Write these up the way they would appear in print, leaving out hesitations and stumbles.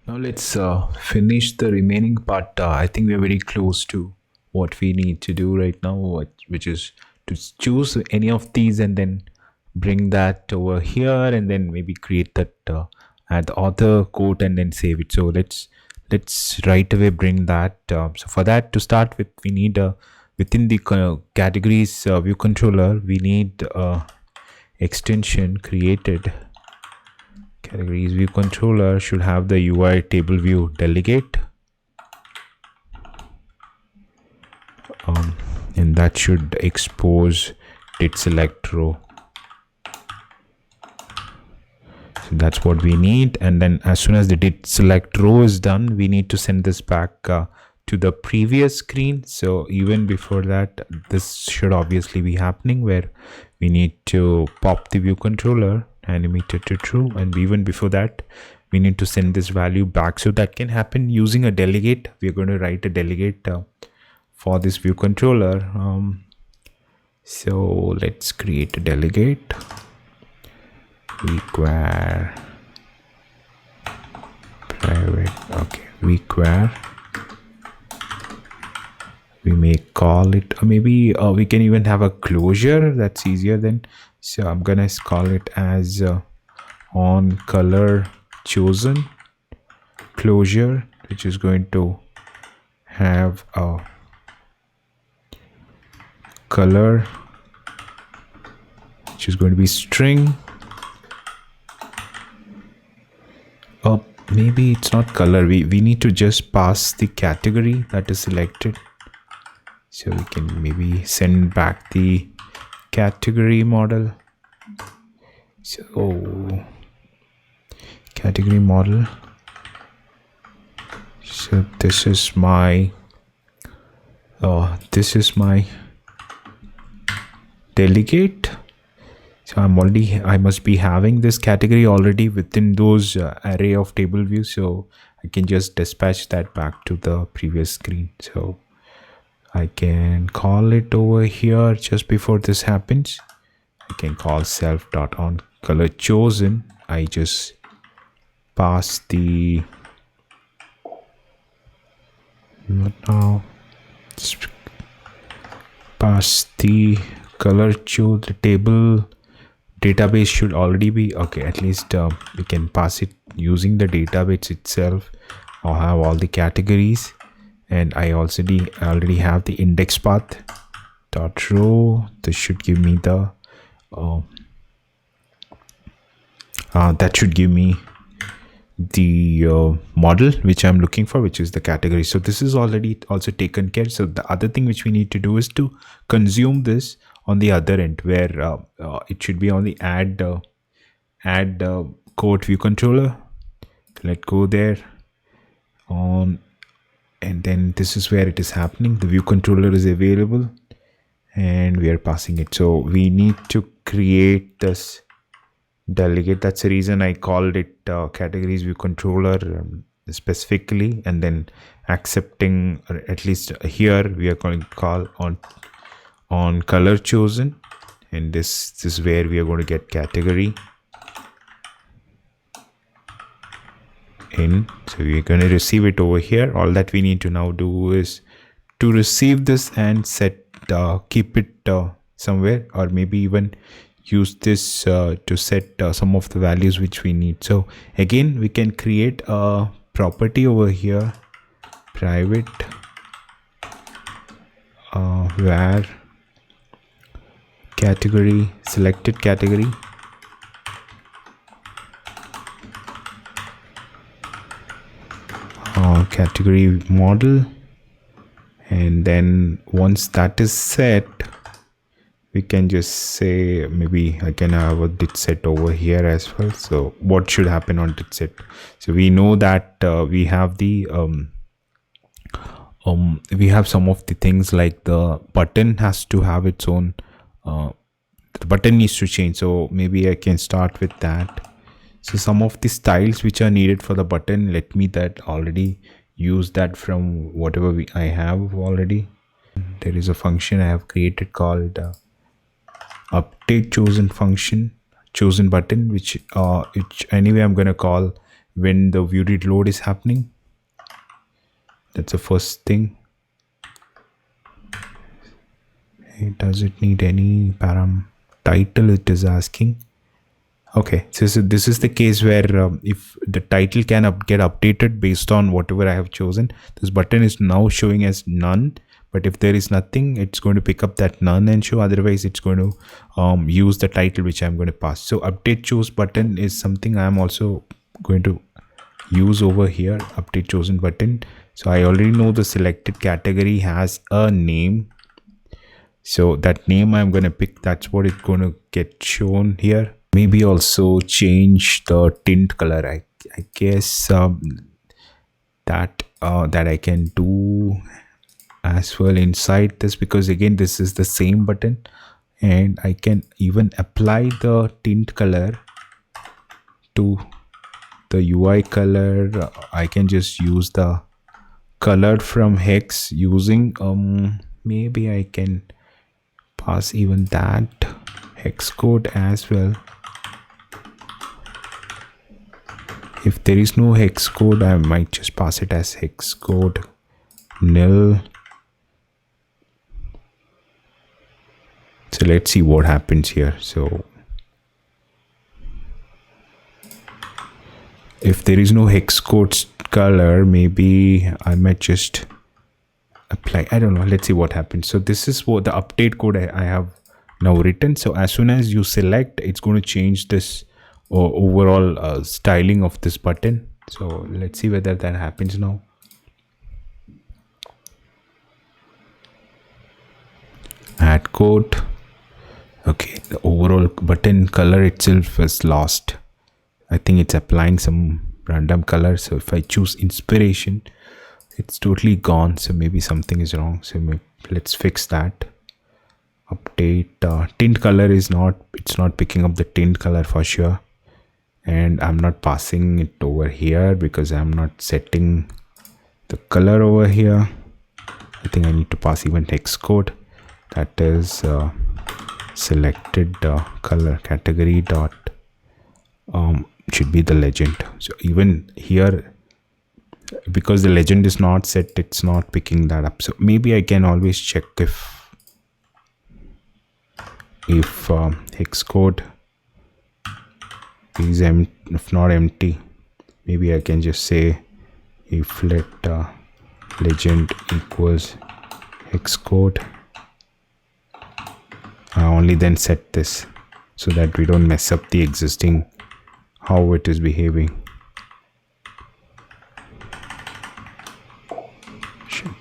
Now let's finish the remaining part. I think we're very close to what we need to do right now, which is to choose any of these and then bring that over here and then maybe create that add the author quote and then save it. So let's right away bring that. So for that to start with, we need within the categories view controller, we need extension created. Categories view controller should have the UI table view delegate, and that should expose did select row. So that's what we need. And then as soon as the did select row is done, we need to send this back to the previous screen. So even before that, this should obviously be happening, where we need to pop the view controller animated to true, and even before that we need to send this value back. So that can happen using a delegate. We're going to write a delegate for this view controller. So let's create a delegate. Require private, okay, require, we may call it, or maybe we can even have a closure. That's easier then. So I'm gonna call it as on color chosen closure, which is going to have a color which is going to be string. Maybe it's not color. We need to just pass the category that is selected. So we can maybe send back the category model. So category model. So this is my delegate. So I must be having this category already within those array of table views. So I can just dispatch that back to the previous screen. So I can call it over here just before this happens. I can call self.onColorChosen. I just pass the pass the color choose. The table database should already be okay. At least we can pass it using the database itself. I'll have all the categories, and I also already have the index path dot row. This should give me the that should give me the model which I'm looking for, which is the category. So this is already also taken care. So the other thing which we need to do is to consume this on the other end, where it should be on the add quote view controller. Let go there on, and then this is where it is happening. The view controller is available and we are passing it. So we need to create this delegate. That's the reason I called it categories view controller specifically, and then accepting, or at least here we are going to call on color chosen, and this is where we are going to get category in. So we're going to receive it over here. All that we need to now do is to receive this and set keep it somewhere, or maybe even use this to set some of the values which we need. So again, we can create a property over here, private where category, selected category, category model, and then once that is set, we can just say, maybe I can have a did set over here as well. So what should happen on did set? So we know that we have the we have some of the things like the button has to have its own the button needs to change. So maybe I can start with that. So some of the styles which are needed for the button, let me that already use that from whatever I have already. There is a function I have created called update chosen function chosen button, which anyway I'm going to call when the view read load is happening. That's the first thing. Does it need any param title? It is asking. Okay, so this is the case where if the title can get updated based on whatever I have chosen. This button is now showing as none, but if there is nothing, it's going to pick up that none and show. Otherwise, it's going to use the title which I'm going to pass. So update choose button is something I'm also going to use over here. Update chosen button. So I already know the selected category has a name. So that name I'm going to pick, that's what it's going to get shown here. Maybe also change the tint color. I guess that I can do as well inside this, because again this is the same button, and I can even apply the tint color to the UI color. I can just use the color from hex using maybe I can pass even that hex code as well. If there is no hex code, I might just pass it as hex code nil. So let's see what happens here. So if there is no hex code color, maybe I might just apply, I don't know, let's see what happens. So this is what the update code I have now written. So as soon as you select, it's going to change this overall styling of this button. So let's see whether that happens now. Add code. Okay, the overall button color itself is lost. I think it's applying some random color. So if I choose inspiration, it's totally gone. So maybe something is wrong. So let's fix that. Update tint color is not, it's not picking up the tint color for sure. And I'm not passing it over here because I'm not setting the color over here. I think I need to pass even hex code. That is selected color category dot should be the legend. So even here, because the legend is not set, it's not picking that up. So maybe I can always check if hex code is if not empty, maybe I can just say if let legend equals hex code. Only then set this so that we don't mess up the existing how it is behaving. Shit.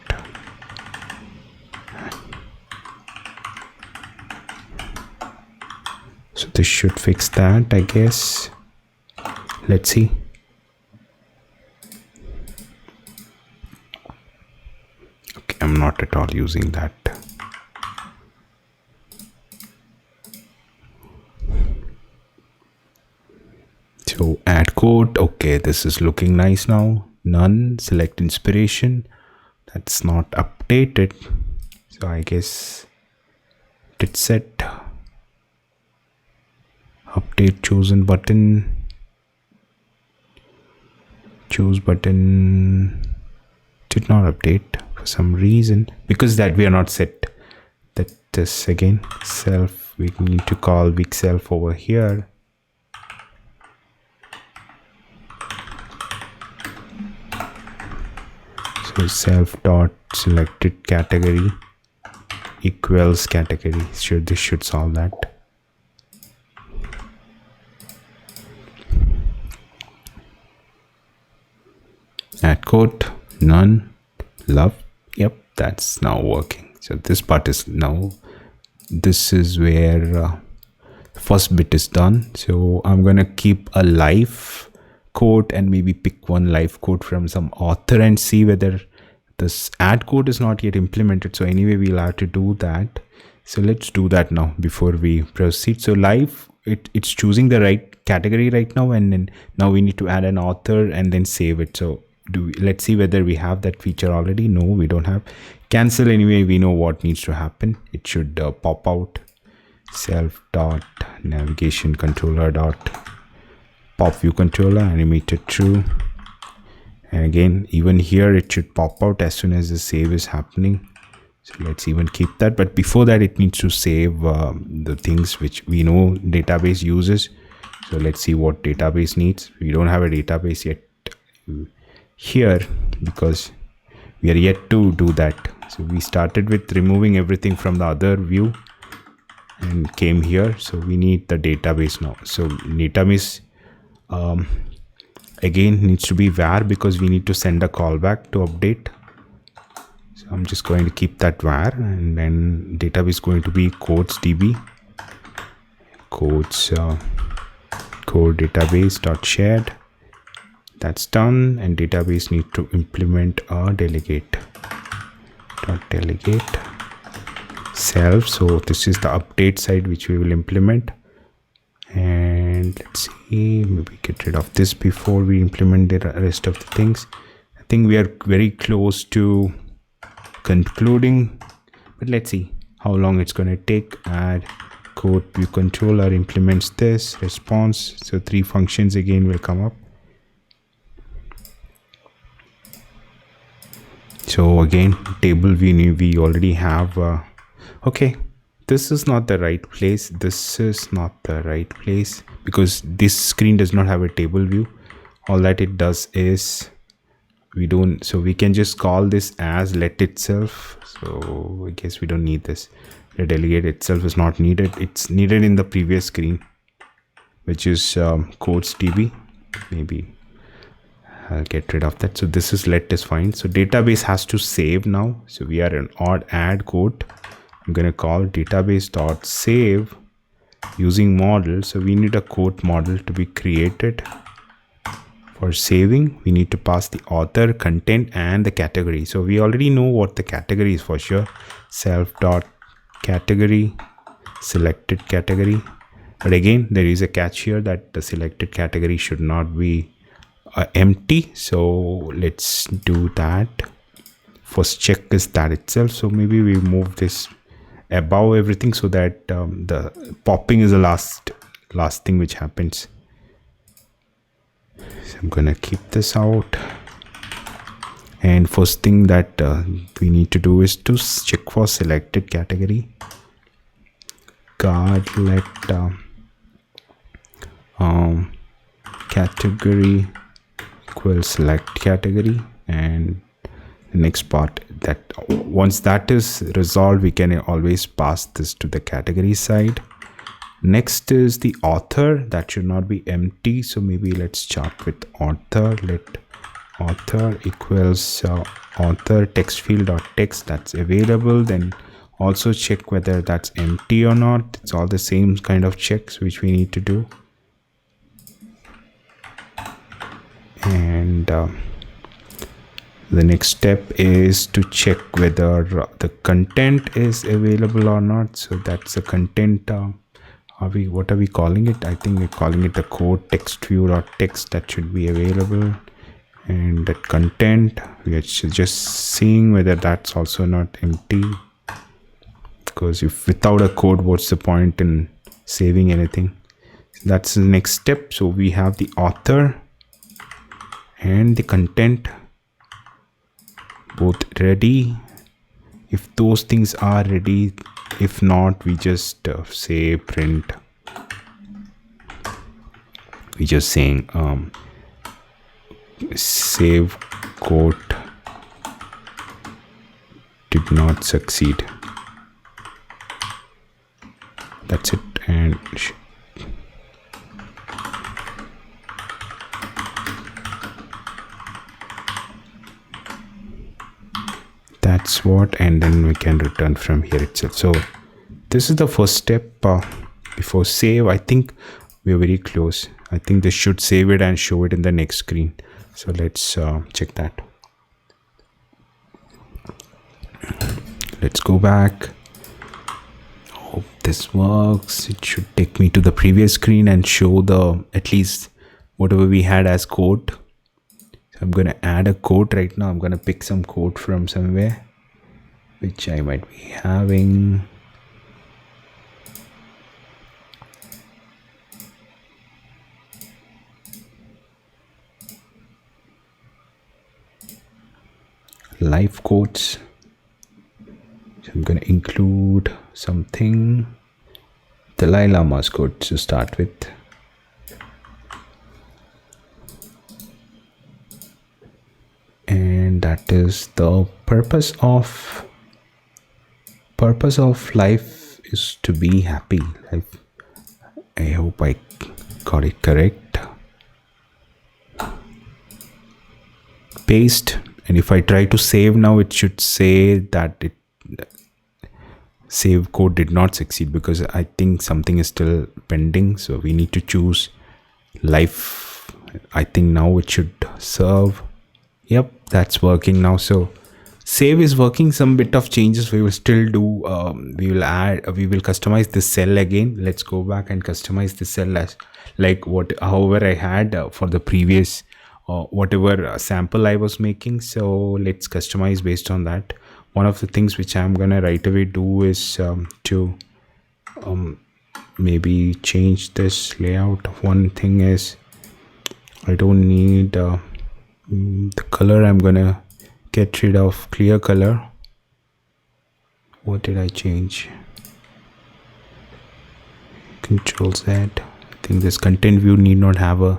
So this should fix that, I guess. Let's see. Okay, I'm not at all using that. So add code. Okay, this is looking nice now. None. Select inspiration. That's not updated. So I guess it's set. Update chosen button. Choose button did not update for some reason, because that we are not set. That this again self, we need to call weak self over here. So self dot selected category equals category. This should solve that. Add code, none, love. Yep, that's now working. So this part is now, this is where the first bit is done. So I'm going to keep a live code and maybe pick one live code from some author and see whether this add code is not yet implemented. So anyway, we'll have to do that. So let's do that now before we proceed. So live, it's choosing the right category right now, and then now we need to add an author and then save it. So let's see whether we have that feature already. No, we don't have. Cancel anyway, we know what needs to happen. It should pop out self dot navigation controller dot pop view controller animated true. And again, even here it should pop out as soon as the save is happening. So let's even keep that. But before that, it needs to save the things which we know database uses. So let's see what database needs. We don't have a database yet here because we are yet to do that. So we started with removing everything from the other view and came here. So we need the database now. So database again needs to be var because we need to send a callback to update. So I'm just going to keep that var, and then database is going to be codes db codes core database dot shared. That's done, and database need to implement a delegate self. So this is the update side which we will implement. And let's see, maybe get rid of this before we implement the rest of the things. I think we are very close to concluding, but let's see how long it's going to take. Add code view controller implements this response. So 3 functions again will come up. So again, table view we already have. Okay, this is not the right place. This is not the right place because this screen does not have a table view. All that it does is so we can just call this as let itself. So I guess we don't need this. The delegate itself is not needed. It's needed in the previous screen, which is codes db. Maybe I'll get rid of that. So this is let is fine. So database has to save now. So we are an odd add code. I'm going to call database.save using model. So we need a code model to be created. For saving, we need to pass the author, content, and the category. So we already know what the category is for sure. Self.category, selected category. But again, there is a catch here that the selected category should not be empty. So let's do that. First check is that itself. So maybe we move this above everything so that the popping is the last thing which happens. So I'm gonna keep this out, and first thing that we need to do is to check for selected category. Guard let category equals select category, and the next part that once that is resolved, we can always pass this to the category side. Next is the author. That should not be empty. So maybe let's start with author. Let author equals author text field dot text that's available. Then also check whether that's empty or not. It's all the same kind of checks which we need to do. And the next step is to check whether the content is available or not. So that's the content. What are we calling it? I think we're calling it the code text view dot text that should be available. And that content, we are just seeing whether that's also not empty, because if without a code, what's the point in saving anything? That's the next step. So we have the author and the content both ready. If those things are ready, if not, we just say print. We just saying save quote did not succeed. That's it. And that's what, and then we can return from here itself. So this is the first step before save. I think we're very close. I think this should save it and show it in the next screen. So let's check that. Let's go back. Hope this works. It should take me to the previous screen and show the at least whatever we had as code. So I'm going to add a code right now. I'm going to pick some code from somewhere which I might be having. life quotes. So I'm going to include something, Dalai Lama's quote to start with. And that is the purpose of life is to be happy. I hope I got it correct. Paste, and if I try to save now, it should say that it save code did not succeed because I think something is still pending. So we need to choose life. I think now it should serve. Yep, that's working now. So save is working. Some bit of changes we will still do. We will customize this cell again. Let's go back and customize the cell as like however I had for the previous whatever sample I was making. So let's customize based on that. One of the things which I'm gonna right away do is to maybe change this layout. One thing is I don't need the color. I'm gonna get rid of clear color. What did I change? Control Z. I think this content view need not have a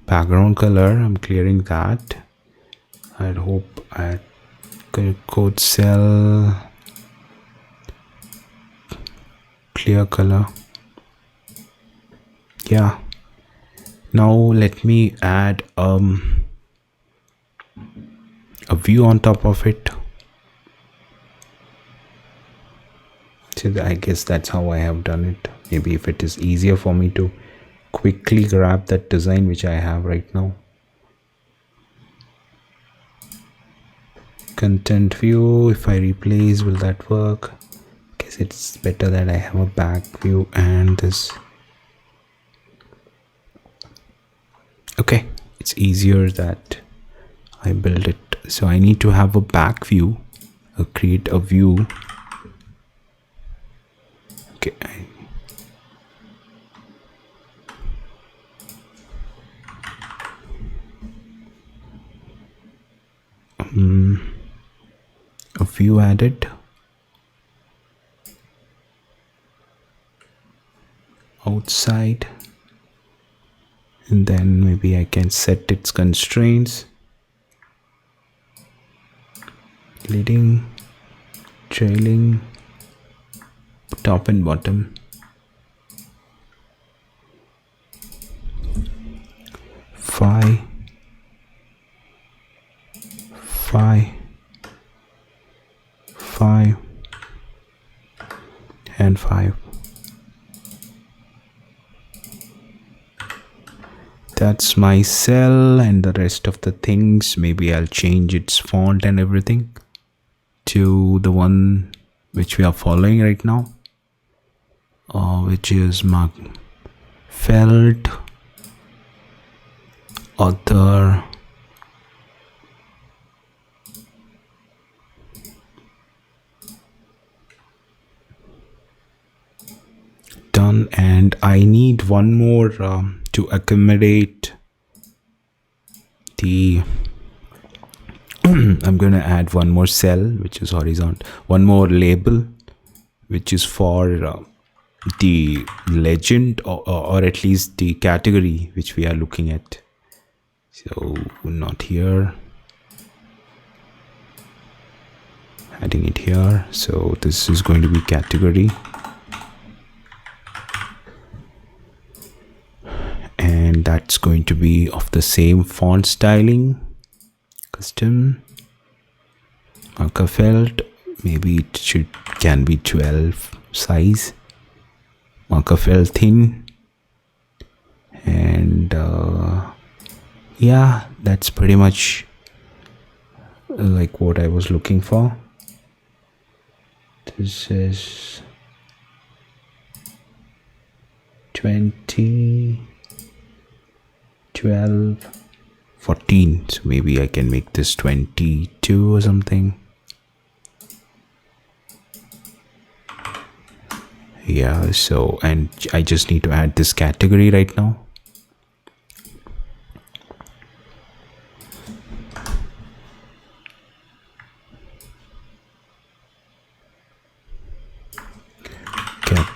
background color. I'm clearing that. I hope I code cell clear color. Yeah. Now let me add a view on top of it. So I guess that's how I have done it. Maybe if it is easier for me to quickly grab that design which I have right now. Content view, if I replace, will that work? I guess it's better that I have a back view and this. Okay, it's easier that I build it. So I need to have a back view, create a view. Okay. A view added. Outside. And then maybe I can set its constraints. Leading, trailing, top and bottom. Phi, and 5. That's my cell, and the rest of the things, maybe I'll change its font and everything to the one which we are following right now, which is Mark Felt author done. And I need one more to accommodate the I'm going to add one more cell which is horizontal, one more label which is for the legend or at least the category which we are looking at. So not here, adding it here. So this is going to be category, and that's going to be of the same font styling, custom marker felt. Maybe it can be 12 size, marker felt thin, and yeah, that's pretty much like what I was looking for. This is 20, 12, 14. So maybe I can make this 22 or something. Yeah, so, and I just need to add this category right now.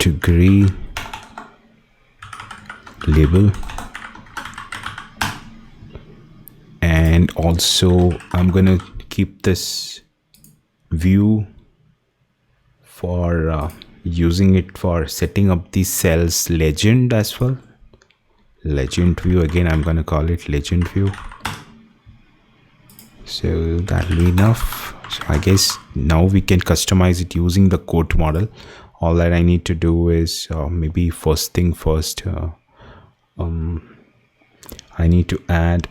category label, and also I'm gonna keep this view for using it for setting up the cells legend as well. Legend view, again I'm gonna call it legend view. So that'll be enough. So I guess now we can customize it using the quote model. All that I need to do is maybe first thing first, I need to add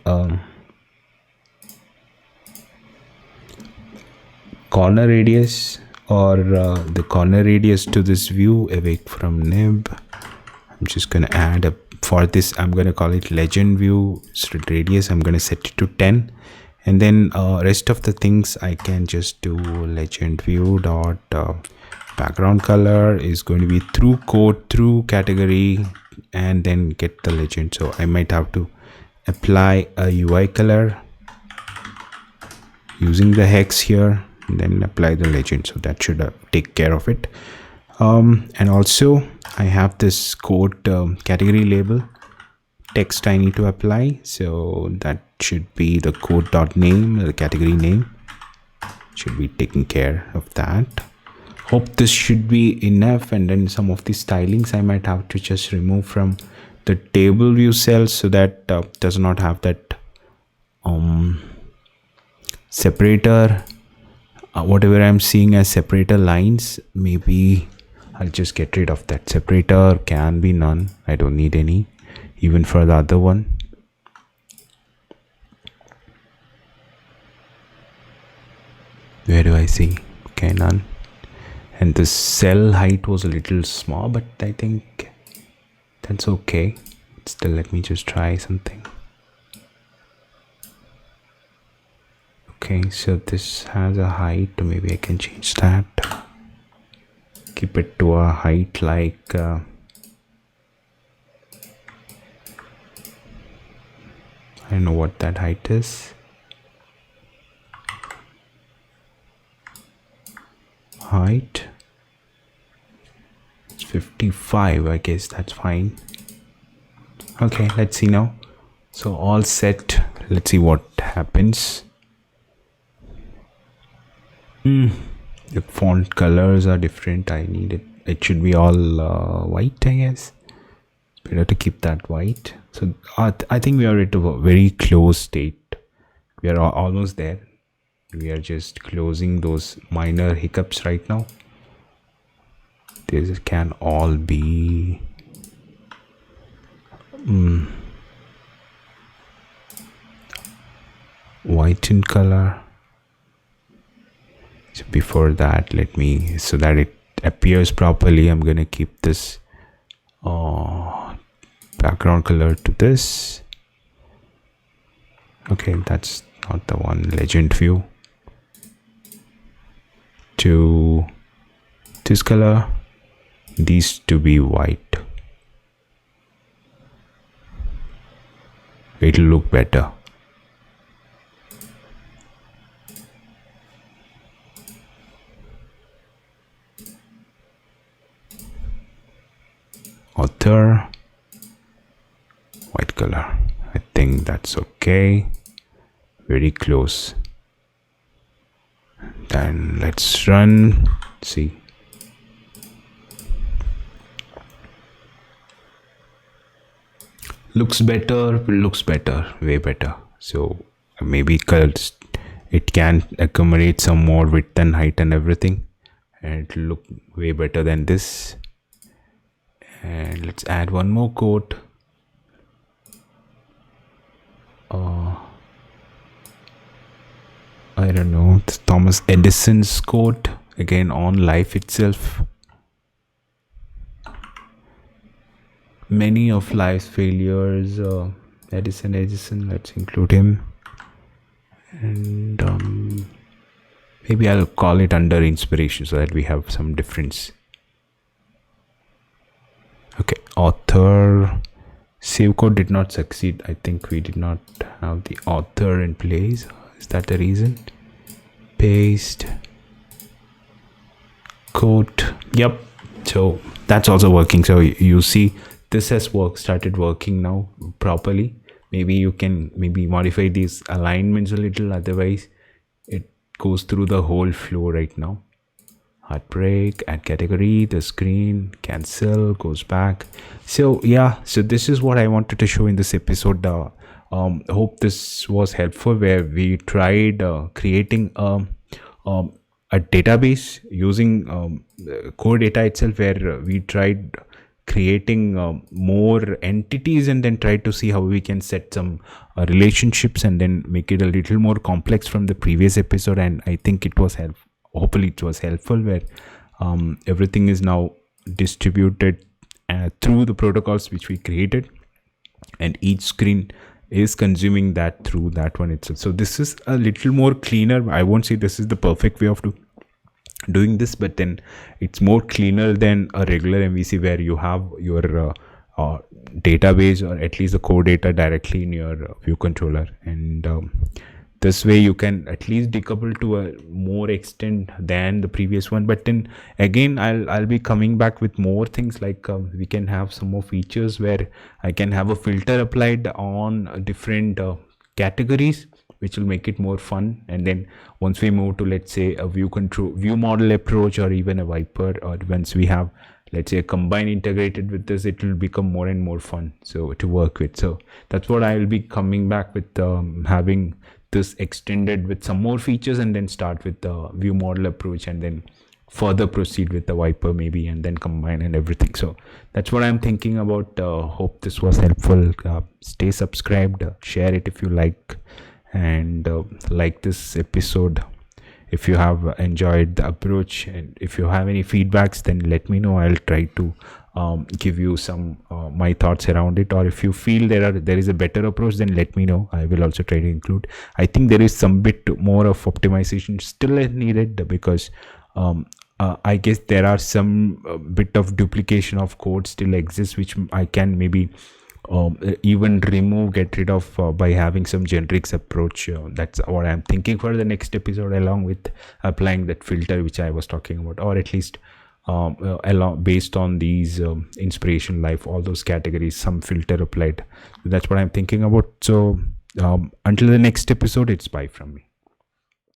corner radius, or the corner radius to this view away from nib. I'm just gonna add a, for this I'm gonna call it legend view radius. I'm gonna set it to 10, and then rest of the things I can just do legend view dot background color is going to be through code through category, and then get the legend. So I might have to apply a UI color using the hex here, and then apply the legend. So that should take care of it. And also I have this code category label text I need to apply, so that should be the code dot name, the category name should be taking care of that. Hope this should be enough. And then some of the stylings I might have to just remove from the table view cells, so that does not have that separator, whatever I'm seeing as separator lines. Maybe I'll just get rid of that. Separator can be none, I don't need any, even for the other one. Where do I see? Okay, none. And the cell height was a little small, but I think that's okay. Still, let me just try something. Okay, so this has a height, maybe I can change that. Keep it to a height like I don't know what that height is. Height, it's 55, I guess that's fine. Okay, let's see now. So all set. Let's see what happens. The font colors are different. I need it. It should be all white, I guess. It's better to keep that white. So I think we are at a very close state. We are almost there. We are just closing those minor hiccups right now. These can all be white in color. So before that, let me, so that it appears properly, I'm gonna keep this background color to this. Okay, that's not the one. Legend view to this color, these to be white. It'll look better. Author, white color. I think that's okay. Very close. Then let's run. See. Looks better. Looks better. Way better. So maybe colors, it can accommodate some more width and height and everything, and it'll look way better than this. And let's add one more quote. I don't know, it's Thomas Edison's quote, again on life itself. Many of life's failures, Edison, let's include him. And maybe I'll call it under inspiration so that we have some difference. Okay, author, save code did not succeed. I think we did not have the author in place. Is that the reason? Paste, quote. Yep, So that's also working. So you see this has started working now properly. Maybe you can maybe modify these alignments a little, otherwise it goes through the whole flow right now. Heartbreak, add category, the screen, cancel, goes back. So yeah, so this is what I wanted to show in this episode. Hope this was helpful, where we tried creating a database using CoreData itself, where we tried creating more entities and then try to see how we can set some relationships and then make it a little more complex from the previous episode. And I think it was hopefully it was helpful, where everything is now distributed through the protocols which we created, and each screen is consuming that through that one itself. So this is a little more cleaner. I won't say this is the perfect way of doing this, but then it's more cleaner than a regular MVC, where you have your database, or at least the core data, directly in your view controller. And this way you can at least decouple to a more extent than the previous one. But then again, I'll be coming back with more things, like we can have some more features where I can have a filter applied on different categories, which will make it more fun. And then once we move to, let's say, a view model approach, or even a wiper, or once we have, let's say, a combine integrated with this, it will become more and more fun so to work with. So that's what I will be coming back with, having this extended with some more features, and then start with the view model approach, and then further proceed with the wiper maybe, and then combine and everything. So that's what I'm thinking about. Hope this was helpful. Stay subscribed, share it if you like, and like this episode if you have enjoyed the approach. And if you have any feedbacks, then let me know. I'll try to give you some my thoughts around it. Or if you feel there is a better approach, then let me know. I will also try to include. I think there is some bit more of optimization still needed, because I guess there are some bit of duplication of code still exists, which I can maybe even get rid of by having some generics approach. That's what I'm thinking for the next episode, along with applying that filter which I was talking about, or at least based on these inspiration life, all those categories, some filter applied. That's what I'm thinking about. So until the next episode, it's bye from me.